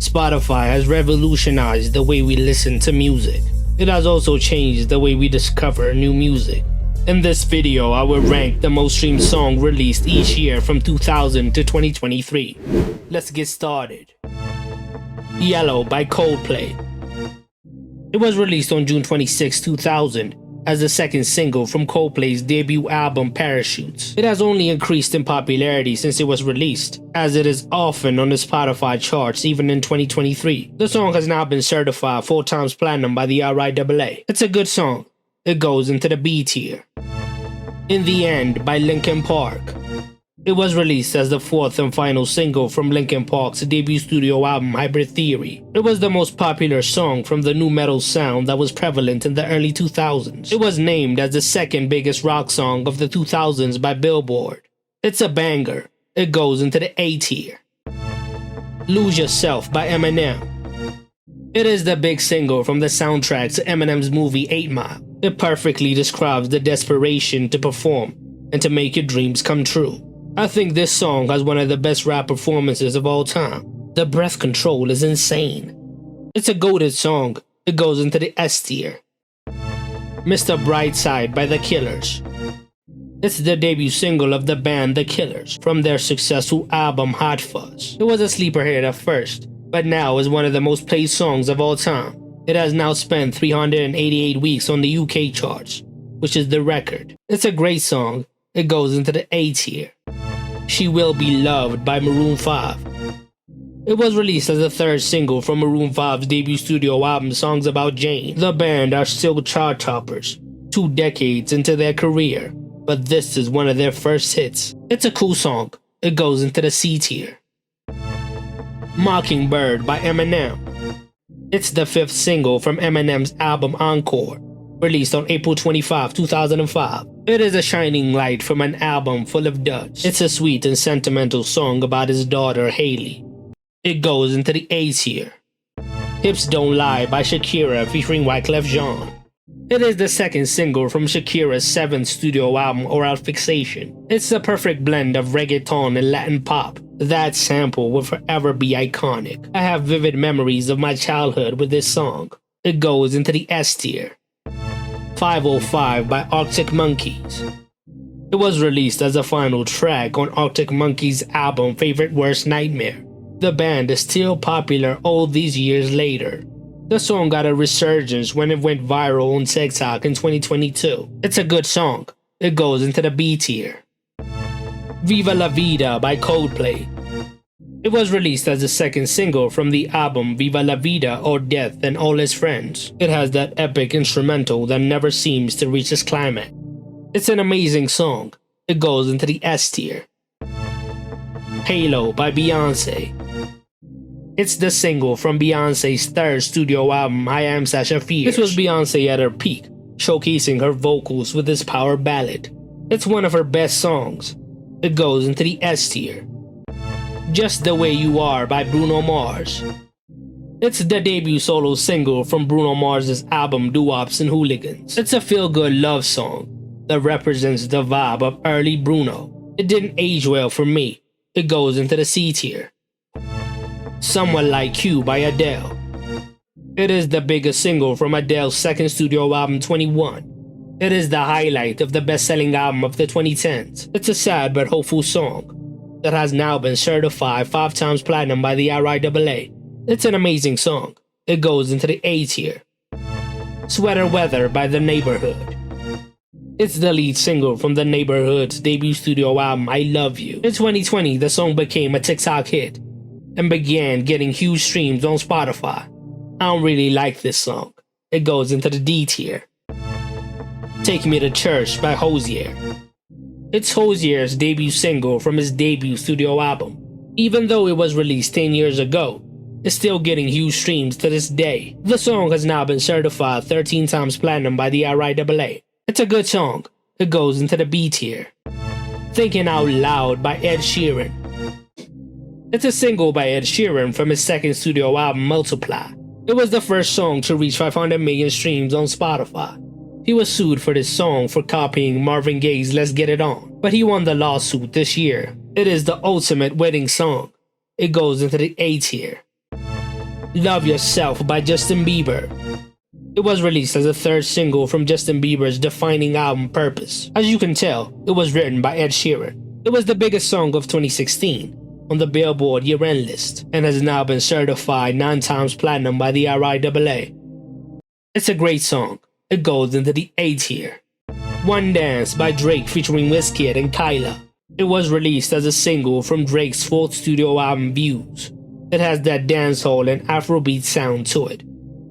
Spotify has revolutionized the way we listen to music. It has also changed the way we discover new music. In this video, I will rank the most streamed song released each year from 2000 to 2023. Let's get started. Yellow by Coldplay. It was released on June 26, 2000 as the second single from Coldplay's debut album Parachutes. It has only increased in popularity since it was released, as it is often on the Spotify charts even in 2023. The song has now been certified 4 times platinum by the RIAA. It's a good song. It goes into the B tier. In the End by Linkin Park. It was released as the 4th and final single from Linkin Park's debut studio album Hybrid Theory. It was the most popular song from the nu metal sound that was prevalent in the early 2000s. It was named as the second biggest rock song of the 2000s by Billboard. It's a banger. It goes into the A tier. Lose Yourself by Eminem. It is the big single from the soundtrack to Eminem's movie 8 Mile. It perfectly describes the desperation to perform and to make your dreams come true. I think this song has one of the best rap performances of all time. The breath control is insane. It's a goated song. It goes into the S tier. Mr. Brightside by The Killers. It's the debut single of the band The Killers from their successful album Hot Fuzz. It was a sleeper hit at first, but now is one of the most played songs of all time. It has now spent 388 weeks on the UK charts, which is the record. It's a great song. It goes into the A tier. She Will Be Loved by Maroon 5. It was released as the 3rd single from Maroon 5's debut studio album Songs About Jane. The band are still chart toppers, 2 decades into their career, but this is one of their first hits. It's a cool song. It goes into the C tier. Mockingbird by Eminem. It's the 5th single from Eminem's album Encore, released on April 25, 2005. It is a shining light from an album full of duds. It's a sweet and sentimental song about his daughter, Haley. It goes into the A tier. Hips Don't Lie by Shakira featuring Wyclef Jean. It is the 2nd single from Shakira's 7th studio album, Oral Fixation. It's the perfect blend of reggaeton and Latin pop. That sample will forever be iconic. I have vivid memories of my childhood with this song. It goes into the S tier. 505 by Arctic Monkeys. It was released as the final track on Arctic Monkeys' album Favorite Worst Nightmare. The band is still popular all these years later. The song got a resurgence when it went viral on TikTok in 2022. It's a good song. It goes into the B tier. Viva La Vida by Coldplay. It was released as the 2nd single from the album Viva La Vida or Death and All His Friends. It has that epic instrumental that never seems to reach its climax. It's an amazing song. It goes into the S tier. Halo by Beyonce. It's the single from Beyonce's 3rd studio album I Am Sasha Fierce. This was Beyonce at her peak, showcasing her vocals with this power ballad. It's one of her best songs. It goes into the S tier. Just the Way You Are by Bruno Mars. It's the debut solo single from Bruno Mars' album Doo-Wops and Hooligans. It's a feel-good love song that represents the vibe of early Bruno. It didn't age well for me. It goes into the C tier. Someone Like You by Adele. It is the biggest single from Adele's 2nd studio album 21. It is the highlight of the best-selling album of the 2010s. It's a sad but hopeful song that has now been certified 5 times platinum by the RIAA. It's an amazing song. It goes into the A tier. Sweater Weather by The Neighborhood. It's the lead single from The Neighborhood's debut studio album I Love You. In 2020, the song became a TikTok hit and began getting huge streams on Spotify. I don't really like this song. It goes into the D tier. Take Me to Church by Hozier. It's Hozier's debut single from his debut studio album. Even though it was released 10 years ago, it's still getting huge streams to this day. The song has now been certified 13 times platinum by the RIAA. It's a good song. It goes into the B tier. Thinking Out Loud by Ed Sheeran. It's a single by Ed Sheeran from his 2nd studio album Multiply. It was the first song to reach 500 million streams on Spotify. He was sued for this song for copying Marvin Gaye's Let's Get It On, but he won the lawsuit this year. It is the ultimate wedding song. It goes into the A tier. Love Yourself by Justin Bieber. It was released as the third single from Justin Bieber's defining album Purpose. As you can tell, it was written by Ed Sheeran. It was the biggest song of 2016 on the Billboard year-end list and has now been certified 9 times platinum by the RIAA. It's a great song. It goes into the A tier. One Dance by Drake featuring Wizkid and Kyla. It was released as a single from Drake's fourth studio album Views. It has that dancehall and Afrobeat sound to it.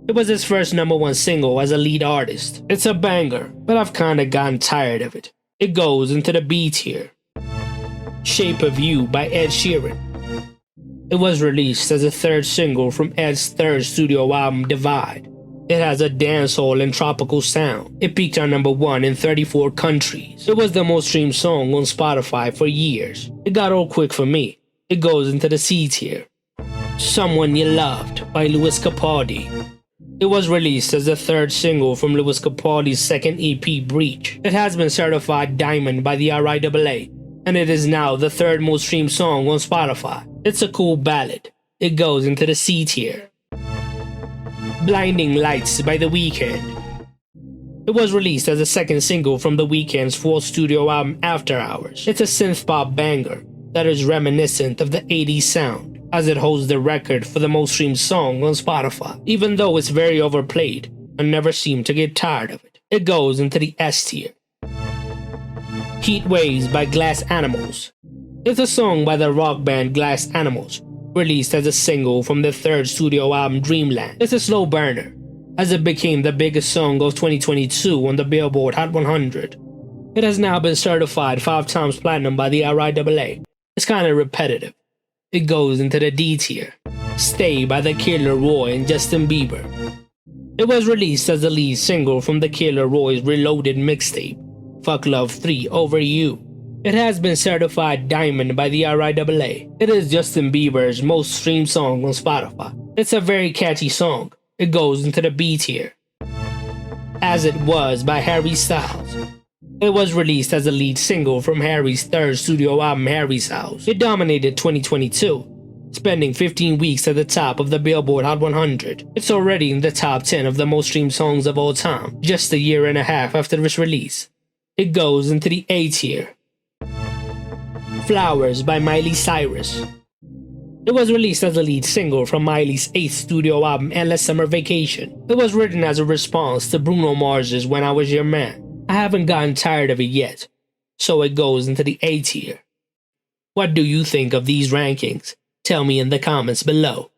It was his first #1 single as a lead artist. It's a banger, but I've kinda gotten tired of it. It goes into the B tier. Shape of You by Ed Sheeran. It was released as a third single from Ed's third studio album Divide. It has a dancehall and tropical sound. It peaked on #1 in 34 countries. It was the most streamed song on Spotify for years. It got old quick for me. It goes into the C tier. Someone You Loved by Lewis Capaldi. It was released as the third single from Lewis Capaldi's second EP, Breach. It has been certified diamond by the RIAA, and it is now the third most streamed song on Spotify. It's a cool ballad. It goes into the C tier. Blinding Lights by The Weeknd. It was released as the second single from The Weeknd's fourth studio album After Hours. It's a synth-pop banger that is reminiscent of the 80s sound, as it holds the record for the most streamed song on Spotify. Even though it's very overplayed, I never seem to get tired of it. It goes into the S tier. Heat Waves by Glass Animals. It's a song by the rock band Glass Animals, released as a single from their third studio album Dreamland. It's a slow burner, as it became the biggest song of 2022 on the Billboard Hot 100. It has now been certified 5 times platinum by the RIAA. It's kinda repetitive. It goes into the D tier. Stay by The Kid Laroi and Justin Bieber. It was released as the lead single from The Kid Laroi's Reloaded mixtape, Fuck Love 3 Over You. It has been certified diamond by the RIAA. It is Justin Bieber's most streamed song on Spotify. It's a very catchy song. It goes into the B tier. As It Was by Harry Styles. It was released as a lead single from Harry's third studio album Harry's House. It dominated 2022, spending 15 weeks at the top of the Billboard Hot 100. It's already in the top 10 of the most streamed songs of all time, just a year and a half after its release. It goes into the A tier. Flowers by Miley Cyrus. It was released as a lead single from Miley's 8th studio album Endless Summer Vacation. It was written as a response to Bruno Mars's When I Was Your Man. I haven't gotten tired of it yet, so it goes into the A tier. What do you think of these rankings? Tell me in the comments below.